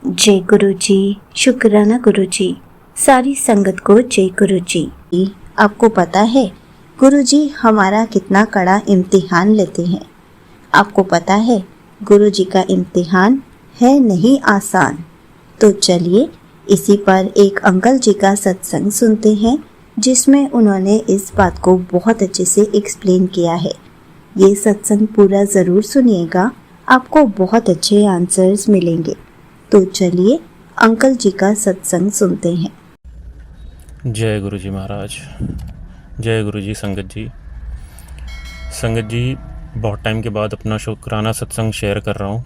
जय गुरु जी। शुक्राना गुरु जी। सारी संगत को जय गुरु जी। आपको पता है गुरु जी हमारा कितना कड़ा इम्तिहान लेते हैं। आपको पता है गुरु जी का इम्तिहान है नहीं आसान। तो चलिए इसी पर एक अंकल जी का सत्संग सुनते हैं, जिसमें उन्होंने इस बात को बहुत अच्छे से एक्सप्लेन किया है। ये सत्संग पूरा ज़रूर सुनिएगा, आपको बहुत अच्छे आंसर्स मिलेंगे। तो चलिए अंकल जी का सत्संग सुनते हैं। जय गुरु जी महाराज। जय गुरु जी। संगत जी बहुत टाइम के बाद अपना शुक्राना सत्संग शेयर कर रहा हूँ।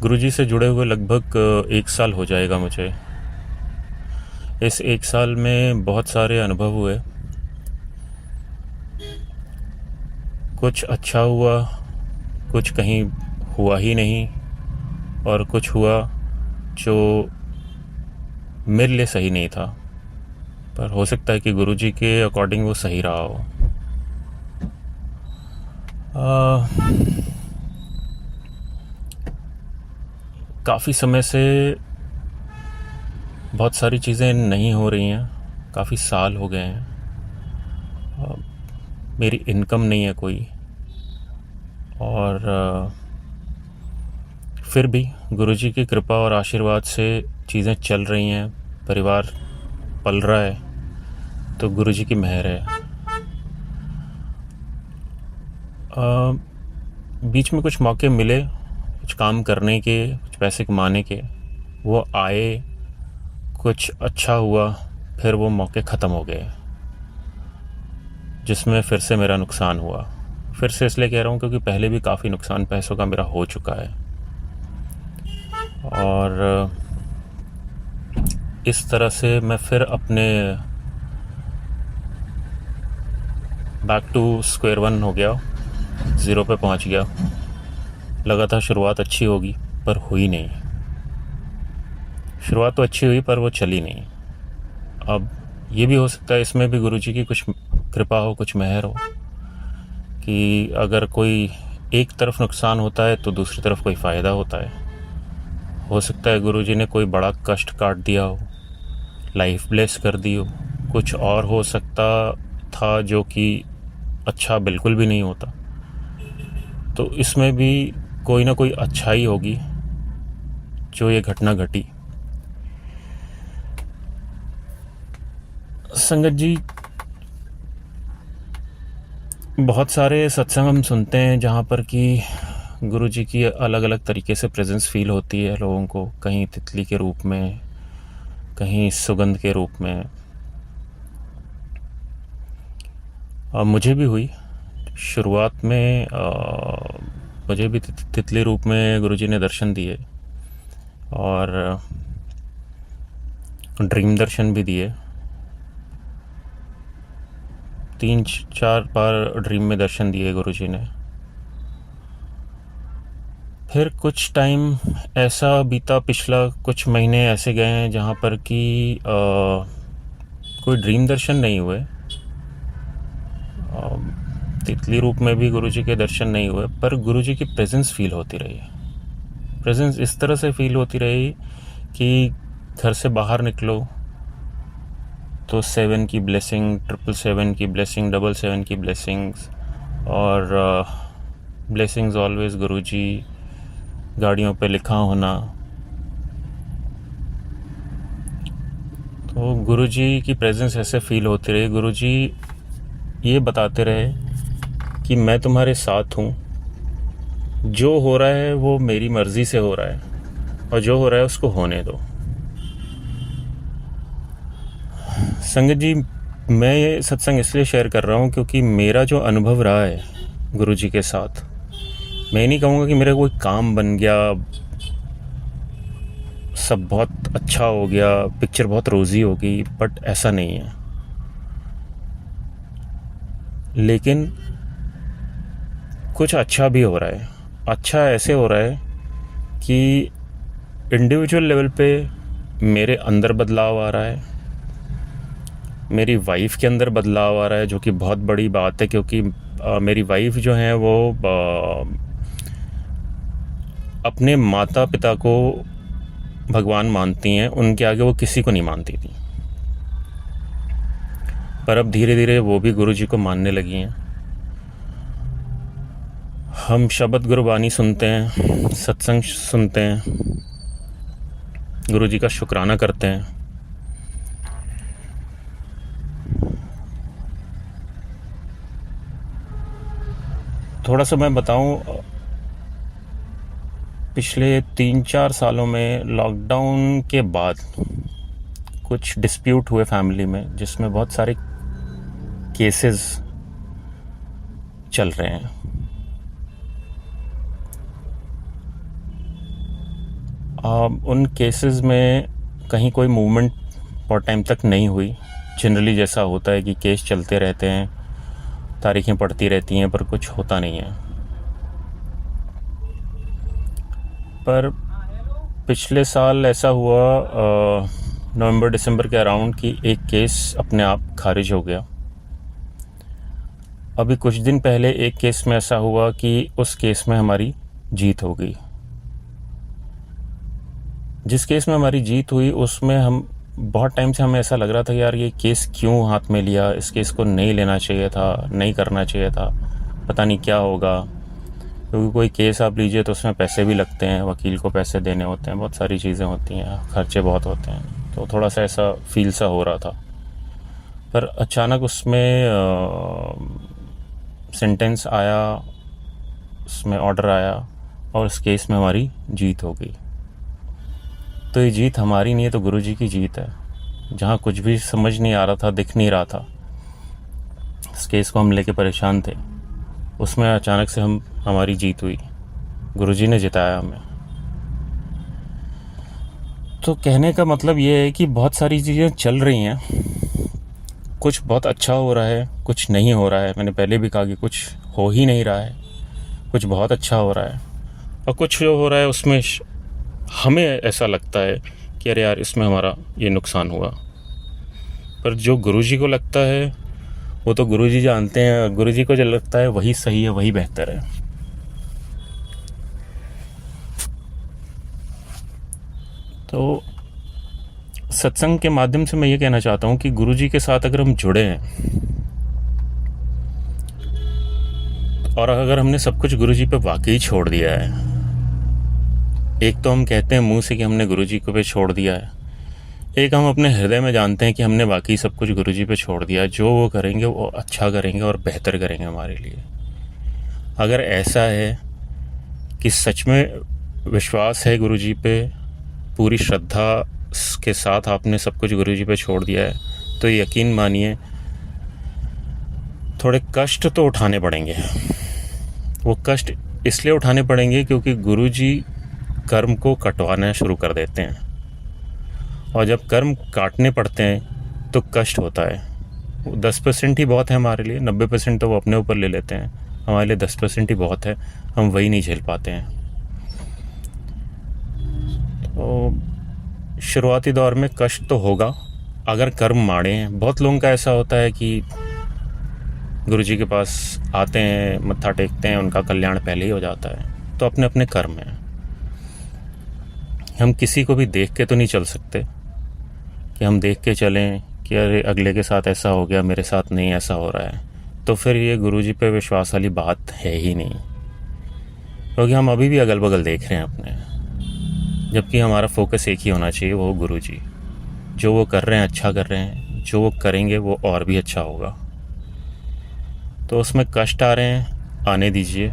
गुरु जी से जुड़े हुए लगभग 1 साल हो जाएगा मुझे। इस 1 साल में बहुत सारे अनुभव हुए। कुछ अच्छा हुआ, कुछ कहीं हुआ ही नहीं, और कुछ हुआ जो मेरे लिए सही नहीं था, पर हो सकता है कि गुरु जी के अकॉर्डिंग वो सही रहा हो। काफ़ी समय से बहुत सारी चीज़ें नहीं हो रही हैं, काफ़ी साल हो गए हैं। मेरी इनकम नहीं है कोई, और फिर भी गुरुजी की कृपा और आशीर्वाद से चीज़ें चल रही हैं, परिवार पल रहा है, तो गुरुजी की मेहर है। बीच में कुछ मौके मिले, कुछ काम करने के, कुछ पैसे कमाने के, वो आए, कुछ अच्छा हुआ, फिर वो मौके ख़त्म हो गए, जिसमें फिर से मेरा नुकसान हुआ। फिर से इसलिए कह रहा हूँ क्योंकि पहले भी काफ़ी नुकसान पैसों का मेरा हो चुका है, और इस तरह से मैं फिर अपने बैक टू स्क्वायर वन हो गया, 0 पे पहुँच गया। लगा था शुरुआत अच्छी होगी, पर हुई नहीं। शुरुआत तो अच्छी हुई पर वो चली नहीं। अब ये भी हो सकता है इसमें भी गुरुजी की कुछ कृपा हो, कुछ मेहर हो, कि अगर कोई एक तरफ नुकसान होता है तो दूसरी तरफ कोई फ़ायदा होता है। हो सकता है गुरुजी ने कोई बड़ा कष्ट काट दिया हो, लाइफ ब्लेस कर दी हो। कुछ और हो सकता था जो कि अच्छा बिल्कुल भी नहीं होता। तो इसमें भी कोई ना कोई अच्छाई होगी जो ये घटना घटी। संगत जी, बहुत सारे सत्संग हम सुनते हैं जहाँ पर कि गुरु जी की अलग अलग तरीके से प्रेजेंस फील होती है लोगों को, कहीं तितली के रूप में, कहीं सुगंध के रूप में। मुझे भी हुई शुरुआत में, मुझे भी तितली रूप में गुरु जी ने दर्शन दिए, और ड्रीम दर्शन भी दिए। 3-4 बार ड्रीम में दर्शन दिए गुरुजी ने। फिर कुछ टाइम ऐसा बीता, पिछला कुछ महीने ऐसे गए हैं जहाँ पर कि कोई ड्रीम दर्शन नहीं हुए, तितली रूप में भी गुरुजी के दर्शन नहीं हुए, पर गुरुजी की प्रेजेंस फील होती रही। प्रेजेंस इस तरह से फील होती रही कि घर से बाहर निकलो तो 7 की ब्लेसिंग, 777 की ब्लेसिंग, 777 की ब्लेसिंग्स, और ब्लेसिंग्स ऑलवेज गुरुजी, गाड़ियों पे लिखा होना। तो गुरुजी की प्रेजेंस ऐसे फील होती रही। गुरुजी ये बताते रहे कि मैं तुम्हारे साथ हूँ, जो हो रहा है वो मेरी मर्ज़ी से हो रहा है, और जो हो रहा है उसको होने दो। संगत जी, मैं ये सत्संग इसलिए शेयर कर रहा हूँ क्योंकि मेरा जो अनुभव रहा है गुरुजी के साथ, मैं नहीं कहूँगा कि मेरा कोई काम बन गया, सब बहुत अच्छा हो गया, पिक्चर बहुत रोज़ी हो गई, बट ऐसा नहीं है। लेकिन कुछ अच्छा भी हो रहा है। अच्छा ऐसे हो रहा है कि इंडिविजुअल लेवल पे मेरे अंदर बदलाव आ रहा है, मेरी वाइफ के अंदर बदलाव आ रहा है, जो कि बहुत बड़ी बात है, क्योंकि मेरी वाइफ जो है वो अपने माता पिता को भगवान मानती हैं, उनके आगे वो किसी को नहीं मानती थी। पर अब धीरे धीरे वो भी गुरु जी को मानने लगी हैं। हम शब्द गुरबानी सुनते हैं, सत्संग सुनते हैं, गुरु जी का शुक्राना करते हैं। थोड़ा सा मैं बताऊं, पिछले 3-4 सालों में लॉकडाउन के बाद कुछ डिस्प्यूट हुए फैमिली में, जिसमें बहुत सारे केसेस चल रहे हैं। उन केसेस में कहीं कोई मूवमेंट बहुत टाइम तक नहीं हुई। जनरली जैसा होता है कि केस चलते रहते हैं, तारीखें पड़ती रहती हैं, पर कुछ होता नहीं है। पर पिछले साल ऐसा हुआ नवंबर दिसंबर के अराउंड कि एक केस अपने आप खारिज हो गया। अभी कुछ दिन पहले एक केस में ऐसा हुआ कि उस केस में हमारी जीत हो गई। जिस केस में हमारी जीत हुई उसमें हम बहुत टाइम से हमें ऐसा लग रहा था कि यार ये केस क्यों हाथ में लिया, इस केस को नहीं लेना चाहिए था, नहीं करना चाहिए था, पता नहीं क्या होगा। क्योंकि कोई केस आप लीजिए तो उसमें पैसे भी लगते हैं, वकील को पैसे देने होते हैं, बहुत सारी चीज़ें होती हैं, खर्चे बहुत होते हैं। तो थोड़ा सा ऐसा फील सा हो रहा था। पर अचानक उसमें सेंटेंस आया, उसमें ऑर्डर आया और उस केस में हमारी जीत हो गई। तो ये जीत हमारी नहीं है, तो गुरु जी की जीत है। जहाँ कुछ भी समझ नहीं आ रहा था, दिख नहीं रहा था, इस केस को हम लेके परेशान थे, उसमें अचानक से हमारी जीत हुई, गुरु जी ने जिताया हमें। तो कहने का मतलब ये है कि बहुत सारी चीज़ें चल रही हैं, कुछ बहुत अच्छा हो रहा है, कुछ नहीं हो रहा है। मैंने पहले भी कहा कि कुछ हो ही नहीं रहा है, कुछ बहुत अच्छा हो रहा है, और कुछ जो हो रहा है उसमें हमें ऐसा लगता है कि अरे यार इसमें हमारा ये नुकसान हुआ। पर जो गुरुजी को लगता है वो तो गुरुजी जानते हैं, और गुरुजी को जो लगता है वही सही है, वही बेहतर है। तो सत्संग के माध्यम से मैं ये कहना चाहता हूँ कि गुरुजी के साथ अगर हम जुड़े हैं और अगर हमने सब कुछ गुरुजी पे वाकई छोड़ दिया है, एक तो हम कहते हैं मुंह से कि हमने गुरुजी को पे छोड़ दिया है, एक हम अपने हृदय में जानते हैं कि हमने वाकई सब कुछ गुरुजी पे छोड़ दिया है। जो वो करेंगे वो अच्छा करेंगे और बेहतर करेंगे हमारे लिए। अगर ऐसा है कि सच में विश्वास है गुरुजी पे, पूरी श्रद्धा के साथ आपने सब कुछ गुरुजी पे छोड़ दिया है, तो यकीन मानिए थोड़े कष्ट तो उठाने पड़ेंगे। वो कष्ट इसलिए उठाने पड़ेंगे क्योंकि गुरुजी कर्म को कटवाना शुरू कर देते हैं, और जब कर्म काटने पड़ते हैं तो कष्ट होता है। 10% ही बहुत है हमारे लिए, 90% तो वो अपने ऊपर ले लेते हैं, हमारे लिए 10% ही बहुत है, हम वही नहीं झेल पाते हैं। तो शुरुआती दौर में कष्ट तो होगा अगर कर्म माड़े हैं। बहुत लोगों का ऐसा होता है कि गुरुजी के पास आते हैं, मत्था टेकते हैं, उनका कल्याण पहले ही हो जाता है। तो अपने अपने कर्म हैं। हम किसी को भी देख के तो नहीं चल सकते कि हम देख के चलें कि अरे अगले के साथ ऐसा हो गया, मेरे साथ नहीं ऐसा हो रहा है, तो फिर ये गुरुजी पे विश्वास वाली बात है ही नहीं। क्योंकि हम अभी भी अगल बगल देख रहे हैं अपने, जबकि हमारा फोकस एक ही होना चाहिए, वो गुरुजी। जो वो कर रहे हैं अच्छा कर रहे हैं, जो वो करेंगे वो और भी अच्छा होगा। तो उसमें कष्ट आ रहे हैं, आने दीजिए,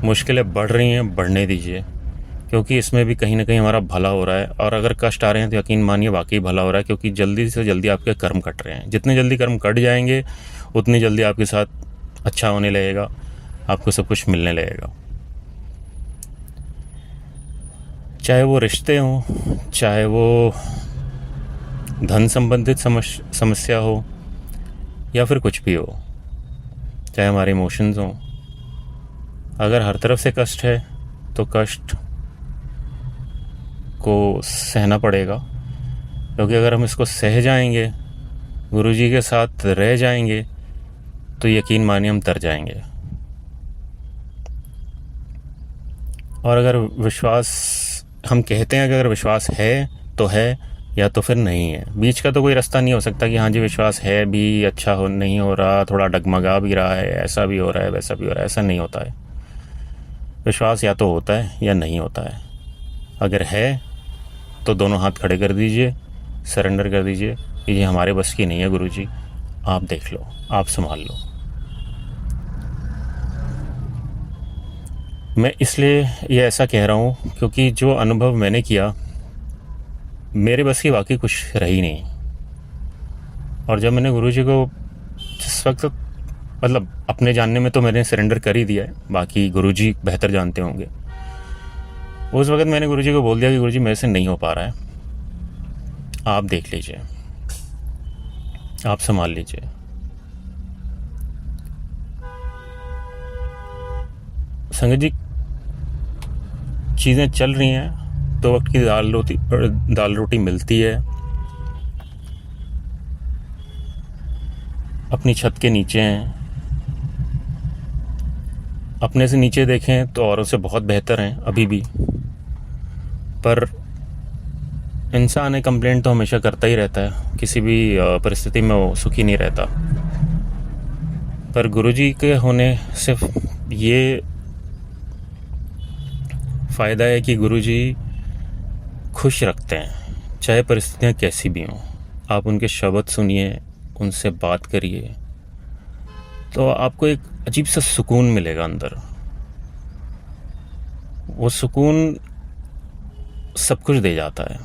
मुश्किलें बढ़ रही हैं, बढ़ने दीजिए, क्योंकि इसमें भी कहीं ना कहीं हमारा भला हो रहा है। और अगर कष्ट आ रहे हैं तो यकीन मानिए वाकई भला हो रहा है, क्योंकि जल्दी से जल्दी आपके कर्म कट रहे हैं। जितने जल्दी कर्म कट जाएंगे उतनी जल्दी आपके साथ अच्छा होने लगेगा, आपको सब कुछ मिलने लगेगा। चाहे वो रिश्ते हों, चाहे वो धन संबंधित समस्या हो, या फिर कुछ भी हो, चाहे हमारे इमोशंस हों, अगर हर तरफ से कष्ट है तो कष्ट को सहना पड़ेगा। क्योंकि अगर हम इसको सह जाएंगे, गुरुजी के साथ रह जाएंगे, तो यकीन मानिए हम तर जाएंगे। और अगर विश्वास, हम कहते हैं कि अगर विश्वास है तो है, या तो फिर नहीं है। बीच का तो कोई रास्ता नहीं हो सकता कि हाँ जी विश्वास है भी, अच्छा हो नहीं हो रहा, थोड़ा डगमगा भी रहा है, ऐसा भी हो रहा है, वैसा भी हो रहा है। ऐसा नहीं होता है। विश्वास या तो होता है या नहीं होता है। अगर है तो दोनों हाथ खड़े कर दीजिए, सरेंडर कर दीजिए कि ये हमारे बस की नहीं है गुरुजी, आप देख लो, आप संभाल लो। मैं इसलिए ये ऐसा कह रहा हूँ क्योंकि जो अनुभव मैंने किया, मेरे बस की वाकई कुछ रही नहीं। और जब मैंने गुरुजी को जिस वक्त, मतलब अपने जानने में तो मैंने सरेंडर कर ही दिया है, बाकी गुरुजी बेहतर जानते होंगे। उस वक्त मैंने गुरुजी को बोल दिया कि गुरुजी मेरे से नहीं हो पा रहा है, आप देख लीजिए, आप संभाल लीजिए। संगत जी, चीज़ें चल रही हैं तो वक्त की दाल रोटी मिलती है। अपनी छत के नीचे हैं, अपने से नीचे देखें तो औरों से बहुत बेहतर हैं अभी भी। पर इंसान है, कंप्लेंट तो हमेशा करता ही रहता है, किसी भी परिस्थिति में वो सुखी नहीं रहता। पर गुरुजी के होने से ये फ़ायदा है कि गुरुजी खुश रखते हैं, चाहे परिस्थितियाँ कैसी भी हों। आप उनके शब्द सुनिए, उनसे बात करिए, तो आपको एक अजीब सा सुकून मिलेगा अंदर। वो सुकून सब कुछ दे जाता है।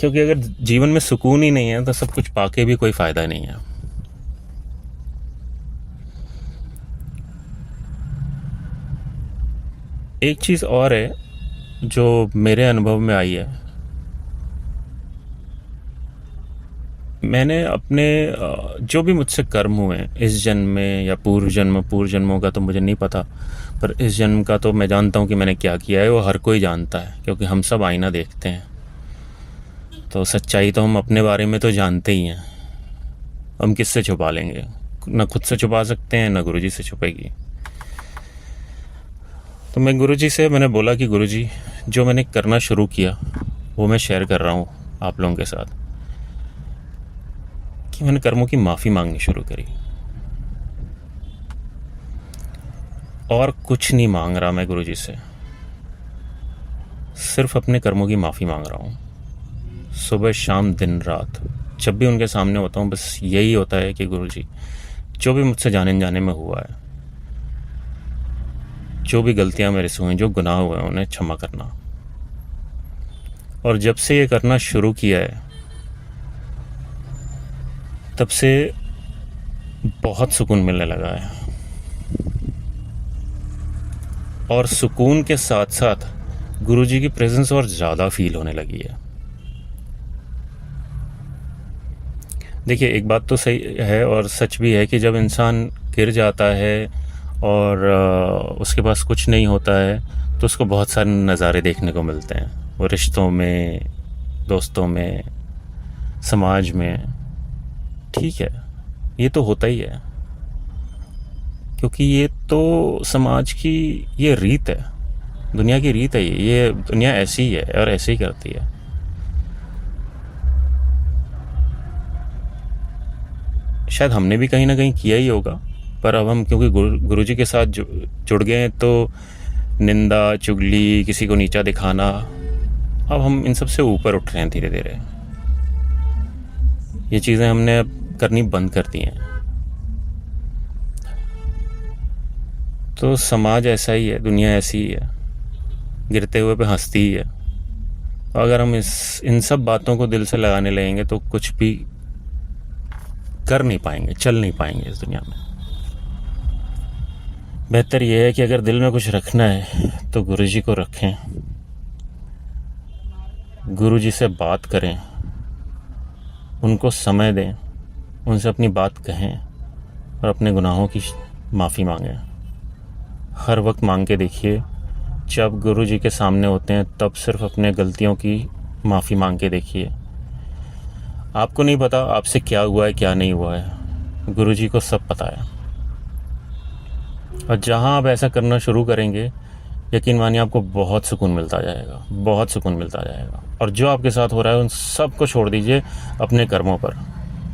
क्योंकि अगर जीवन में सुकून ही नहीं है तो सब कुछ पाके भी कोई फ़ायदा नहीं है। एक चीज़ और है जो मेरे अनुभव में आई है। मैंने अपने जो भी मुझसे कर्म हुए हैं इस जन्म में या पूर्व जन्मों का तो मुझे नहीं पता, पर इस जन्म का तो मैं जानता हूँ कि मैंने क्या किया है। वो हर कोई जानता है, क्योंकि हम सब आईना देखते हैं। तो सच्चाई तो हम अपने बारे में तो जानते ही हैं, हम किससे छुपा लेंगे? ना खुद से छुपा सकते हैं, ना गुरुजी से छुपेगी। तो मैं गुरुजी से मैंने बोला कि गुरुजी, जो मैंने करना शुरू किया वो मैं शेयर कर रहा हूँ आप लोगों के साथ, कि मैंने कर्मों की माफ़ी मांगनी शुरू करी। और कुछ नहीं मांग रहा मैं गुरुजी से, सिर्फ अपने कर्मों की माफ़ी मांग रहा हूँ। सुबह शाम दिन रात जब भी उनके सामने होता हूँ, बस यही होता है कि गुरुजी, जो भी मुझसे जाने जाने में हुआ है, जो भी गलतियाँ मेरे से हुई, जो गुनाह हुए हैं, उन्हें क्षमा करना। और जब से ये करना शुरू किया है तब से बहुत सुकून मिलने लगा है। और सुकून के साथ साथ गुरुजी की प्रेजेंस और ज़्यादा फील होने लगी है। देखिए, एक बात तो सही है और सच भी है कि जब इंसान गिर जाता है और उसके पास कुछ नहीं होता है तो उसको बहुत सारे नज़ारे देखने को मिलते हैं। वो रिश्तों में, दोस्तों में, समाज में, ठीक है, ये तो होता ही है, क्योंकि ये तो समाज की ये रीत है, दुनिया की रीत है। ये दुनिया ऐसी ही है और ऐसे ही करती है। शायद हमने भी कहीं ना कहीं किया ही होगा, पर अब हम क्योंकि गुरुजी के साथ जुड़ गए हैं तो निंदा, चुगली, किसी को नीचा दिखाना, अब हम इन सब से ऊपर उठ रहे हैं धीरे धीरे। ये चीज़ें हमने अब करनी बंद कर दी हैं। तो समाज ऐसा ही है, दुनिया ऐसी ही है, गिरते हुए पे हंसती ही है। और अगर हम इन सब बातों को दिल से लगाने लगेंगे तो कुछ भी कर नहीं पाएंगे, चल नहीं पाएंगे इस दुनिया में। बेहतर यह है कि अगर दिल में कुछ रखना है तो गुरुजी को रखें, गुरुजी से बात करें, उनको समय दें, उनसे अपनी बात कहें और अपने गुनाहों की माफ़ी मांगें। हर वक्त मांग के देखिए, जब गुरुजी के सामने होते हैं तब सिर्फ अपने गलतियों की माफ़ी मांग के देखिए। आपको नहीं पता आपसे क्या हुआ है, क्या नहीं हुआ है, गुरुजी को सब पता है। और जहाँ आप ऐसा करना शुरू करेंगे, यकीन मानिए आपको बहुत सुकून मिलता जाएगा, बहुत सुकून मिलता जाएगा। और जो आपके साथ हो रहा है उन सब को छोड़ दीजिए अपने कर्मों पर,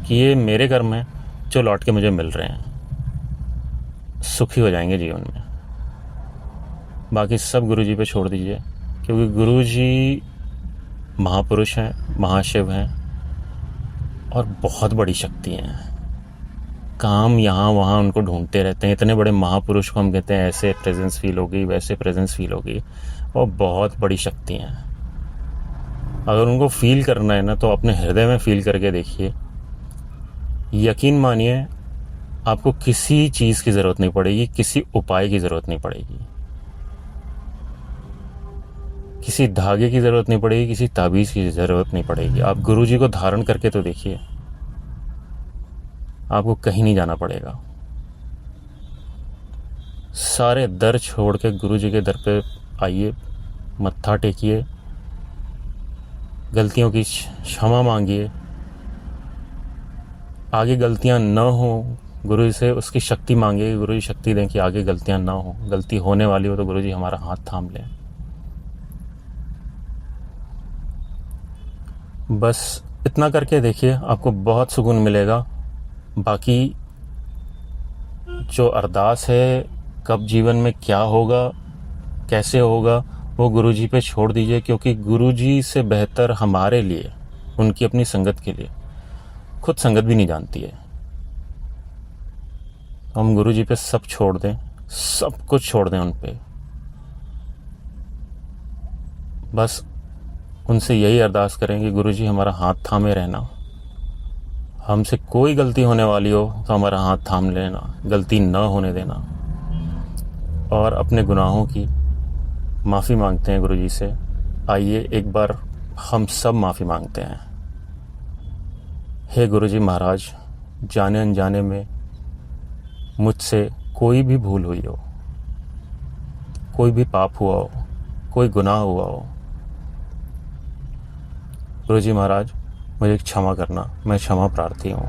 कि ये मेरे कर्म हैं जो लौट के मुझे मिल रहे हैं। सुखी हो जाएंगे जीवन में। बाकी सब गुरुजी पे छोड़ दीजिए, क्योंकि गुरुजी महापुरुष हैं, महाशिव हैं और बहुत बड़ी शक्ति हैं। काम यहाँ वहाँ उनको ढूंढते रहते हैं। इतने बड़े महापुरुष को हम कहते हैं ऐसे प्रेजेंस फील होगी, वैसे प्रेजेंस फील होगी, और बहुत बड़ी शक्ति हैं। अगर उनको फील करना है ना, तो अपने हृदय में फील करके देखिए। यकीन मानिए आपको किसी चीज़ की ज़रूरत नहीं पड़ेगी, किसी उपाय की ज़रूरत नहीं पड़ेगी, किसी धागे की ज़रूरत नहीं पड़ेगी, किसी ताबीज़ की ज़रूरत नहीं पड़ेगी। आप गुरुजी को धारण करके तो देखिए, आपको कहीं नहीं जाना पड़ेगा। सारे दर छोड़ के गुरुजी के दर पे आइए, मत्था टेकिए, गलतियों की क्षमा मांगिए। आगे गलतियां न हो, गुरु से उसकी शक्ति मांगिए, गुरु जी शक्ति दें कि आगे गलतियां ना हो। गलती होने वाली हो तो गुरु जी हमारा हाथ थाम लें। बस इतना करके देखिए, आपको बहुत सुकून मिलेगा। बाकी जो अरदास है, कब जीवन में क्या होगा, कैसे होगा, वो गुरुजी पे छोड़ दीजिए, क्योंकि गुरुजी से बेहतर हमारे लिए, उनकी अपनी संगत के लिए, खुद संगत भी नहीं जानती है। हम गुरुजी पे सब छोड़ दें, सब कुछ छोड़ दें उन पे। बस उनसे यही अरदास करें कि गुरुजी हमारा हाथ थामे रहना। हमसे कोई गलती होने वाली हो तो हमारा हाथ थाम लेना, गलती न होने देना। और अपने गुनाहों की माफ़ी मांगते हैं गुरुजी से। आइए एक बार हम सब माफ़ी मांगते हैं। हे गुरुजी महाराज, जाने अनजाने में मुझसे कोई भी भूल हुई हो, कोई भी पाप हुआ हो, कोई गुनाह हुआ हो, गुरुजी महाराज मुझे क्षमा करना। मैं क्षमा प्रार्थी हूँ।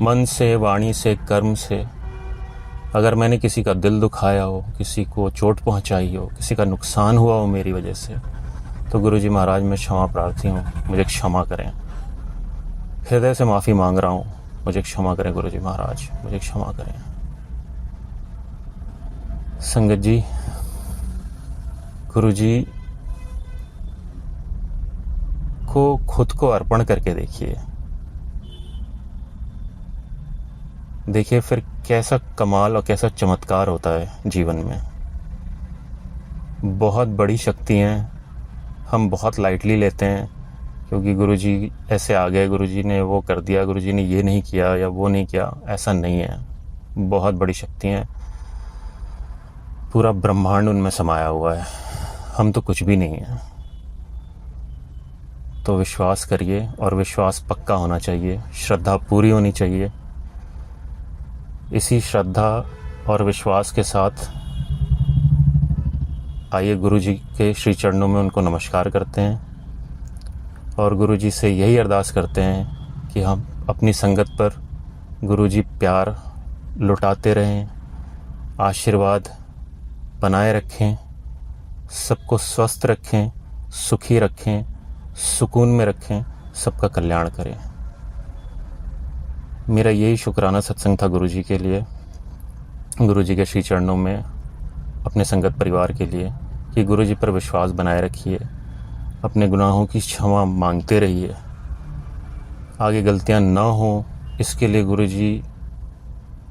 मन से, वाणी से, कर्म से अगर मैंने किसी का दिल दुखाया हो, किसी को चोट पहुँचाई हो, किसी का नुकसान हुआ हो मेरी वजह से, तो गुरुजी महाराज मैं क्षमा प्रार्थी हूँ, मुझे क्षमा करें। हृदय से माफ़ी मांग रहा हूँ, मुझे क्षमा करें गुरुजी महाराज, मुझे क्षमा करें। संगत जी, गुरुजी को खुद को अर्पण करके देखिए। देखिए फिर कैसा कमाल और कैसा चमत्कार होता है जीवन में। बहुत बड़ी शक्ति हैं, हम बहुत लाइटली लेते हैं, क्योंकि गुरुजी ऐसे आ गए, गुरुजी ने वो कर दिया, गुरुजी ने ये नहीं किया या वो नहीं किया। ऐसा नहीं है। बहुत बड़ी शक्ति हैं, पूरा ब्रह्मांड उनमें समाया हुआ है। हम तो कुछ भी नहीं है। तो विश्वास करिए, और विश्वास पक्का होना चाहिए, श्रद्धा पूरी होनी चाहिए। इसी श्रद्धा और विश्वास के साथ आइए गुरुजी के श्री चरणों में उनको नमस्कार करते हैं, और गुरुजी से यही अरदास करते हैं कि हम अपनी संगत पर गुरुजी प्यार लुटाते रहें, आशीर्वाद बनाए रखें, सबको स्वस्थ रखें, सुखी रखें, सुकून में रखें, सबका कल्याण करें। मेरा यही शुक्राना सत्संग था गुरुजी के लिए, गुरुजी के श्री चरणों में अपने संगत परिवार के लिए, कि गुरुजी पर विश्वास बनाए रखिए, अपने गुनाहों की क्षमा मांगते रहिए, आगे गलतियां ना हो इसके लिए गुरुजी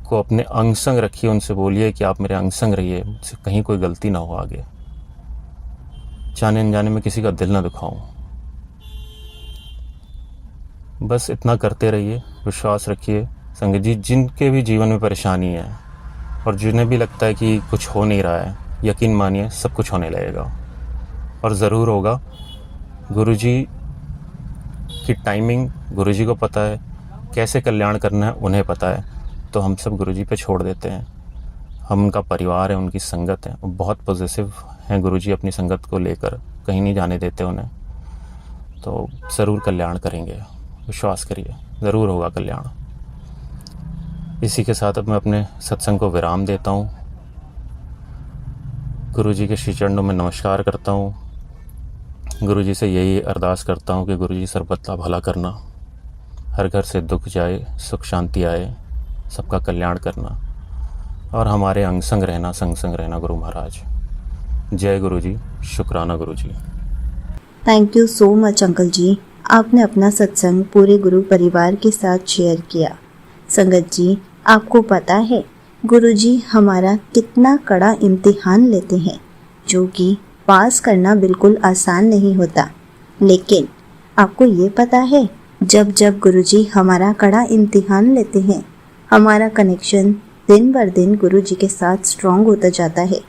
को अपने अंग संग रखिए। उनसे बोलिए कि आप मेरे अंग संग रहिए, मुझसे कहीं कोई गलती ना हो आगे, जाने अनजाने में किसी का दिल ना दुखाऊं। बस इतना करते रहिए, विश्वास रखिए। संगत जी, जिनके भी जीवन में परेशानी है और जिन्हें भी लगता है कि कुछ हो नहीं रहा है, यकीन मानिए सब कुछ होने लगेगा, और ज़रूर होगा। गुरुजी की टाइमिंग गुरुजी को पता है, कैसे कल्याण करना है उन्हें पता है। तो हम सब गुरुजी पे छोड़ देते हैं। हम उनका परिवार है, उनकी संगत है, बहुत पॉजिटिव हैं गुरुजी अपनी संगत को लेकर, कहीं नहीं जाने देते उन्हें। तो ज़रूर कल्याण करेंगे, विश्वास करिए, ज़रूर होगा कल्याण। इसी के साथ अब मैं अपने सत्संग को विराम देता हूँ। गुरुजी के श्री चरणों में नमस्कार करता हूँ। गुरुजी से यही अरदास करता हूँ कि गुरुजी सर्वत्र का भला करना, हर घर से दुख जाए, सुख शांति आए, सबका कल्याण करना और हमारे अंग संग रहना गुरु महाराज। जय गुरुजी, शुक्राना गुरुजी। Thank you so much uncle ji, आपने अपना सत्संग पूरे गुरु परिवार के साथ शेयर किया। संगत जी, आपको पता है गुरुजी हमारा कितना कड़ा इम्तिहान लेते हैं, जो कि पास करना बिल्कुल आसान नहीं होता। लेकिन आपको ये पता है, जब जब गुरुजी हमारा कड़ा इम्तिहान लेते हैं, हमारा कनेक्शन दिन बर दिन गुरुजी के साथ स्ट्रॉन्ग होता जाता है।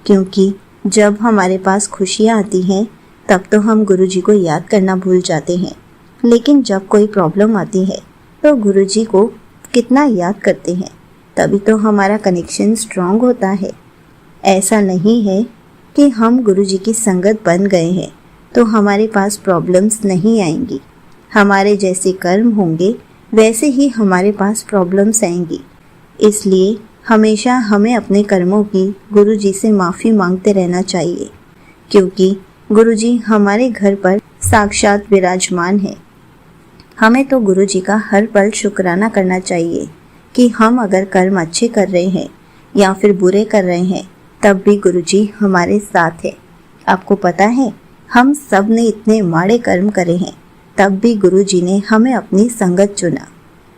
क्योंकि जब हमारे पास खुशियाँ आती हैं तब तो हम गुरुजी को याद करना भूल जाते हैं, लेकिन जब कोई प्रॉब्लम आती है तो गुरुजी को कितना याद करते हैं, तभी तो हमारा कनेक्शन स्ट्रॉन्ग होता है। ऐसा नहीं है कि हम गुरुजी की संगत बन गए हैं तो हमारे पास प्रॉब्लम्स नहीं आएंगी। हमारे जैसे कर्म होंगे वैसे ही हमारे पास प्रॉब्लम्स आएंगी। इसलिए हमेशा हमें अपने कर्मों की गुरुजी से माफ़ी मांगते रहना चाहिए, क्योंकि गुरुजी हमारे घर पर साक्षात विराजमान है। हमें तो गुरुजी का हर पल शुक्राना करना चाहिए कि हम अगर कर्म अच्छे कर रहे हैं या फिर बुरे कर रहे हैं, तब भी गुरुजी हमारे साथ है। आपको पता है, हम सब ने इतने माड़े कर्म करे हैं, तब भी गुरुजी ने हमें अपनी संगत चुना।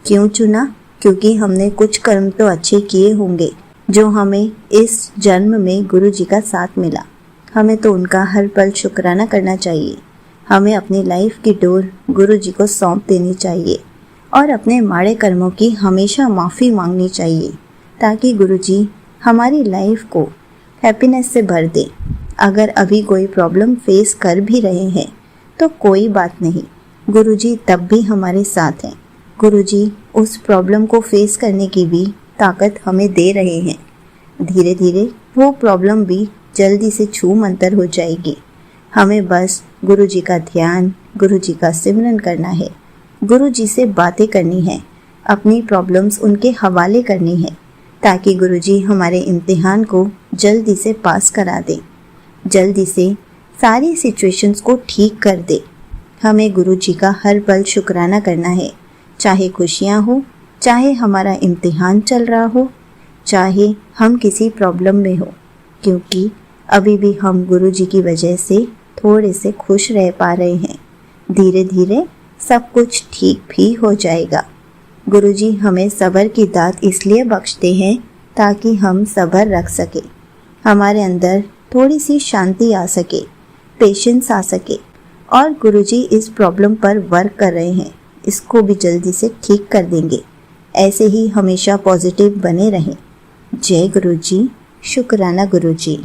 क्यों चुना? क्योंकि हमने कुछ कर्म तो अच्छे किए होंगे जो हमें इस जन्म में गुरुजी का साथ मिला। हमें तो उनका हर पल शुक्राना करना चाहिए। हमें अपनी लाइफ की डोर गुरुजी को सौंप देनी चाहिए और अपने माड़े कर्मों की हमेशा माफ़ी मांगनी चाहिए, ताकि गुरुजी हमारी लाइफ को हैप्पीनेस से भर दे। अगर अभी कोई प्रॉब्लम फेस कर भी रहे हैं तो कोई बात नहीं, गुरुजी तब भी हमारे साथ हैं। गुरुजी उस प्रॉब्लम को फेस करने की भी ताकत हमें दे रहे हैं। धीरे धीरे वो प्रॉब्लम भी जल्दी से छू मंतर हो जाएगी। हमें बस गुरुजी का ध्यान, गुरुजी का सिमरन करना है, गुरुजी से बातें करनी है, अपनी प्रॉब्लम्स उनके हवाले करनी है, ताकि गुरुजी हमारे इम्तिहान को जल्दी से पास करा दे, जल्दी से सारी सिचुएशंस को ठीक कर दे। हमें गुरुजी का हर पल शुक्राना करना है, चाहे खुशियाँ हो, चाहे हमारा इम्तिहान चल रहा हो, चाहे हम किसी प्रॉब्लम में हो, क्योंकि अभी भी हम गुरुजी की वजह से थोड़े से खुश रह पा रहे हैं। धीरे धीरे सब कुछ ठीक भी हो जाएगा। गुरुजी हमें सब्र की दात इसलिए बख्शते हैं ताकि हम सब्र रख सके, हमारे अंदर थोड़ी सी शांति आ सके, पेशेंस आ सके। और गुरुजी इस प्रॉब्लम पर वर्क कर रहे हैं, इसको भी जल्दी से ठीक कर देंगे। ऐसे ही हमेशा पॉजिटिव बने रहें। जय गुरुजी, शुक्राना गुरुजी।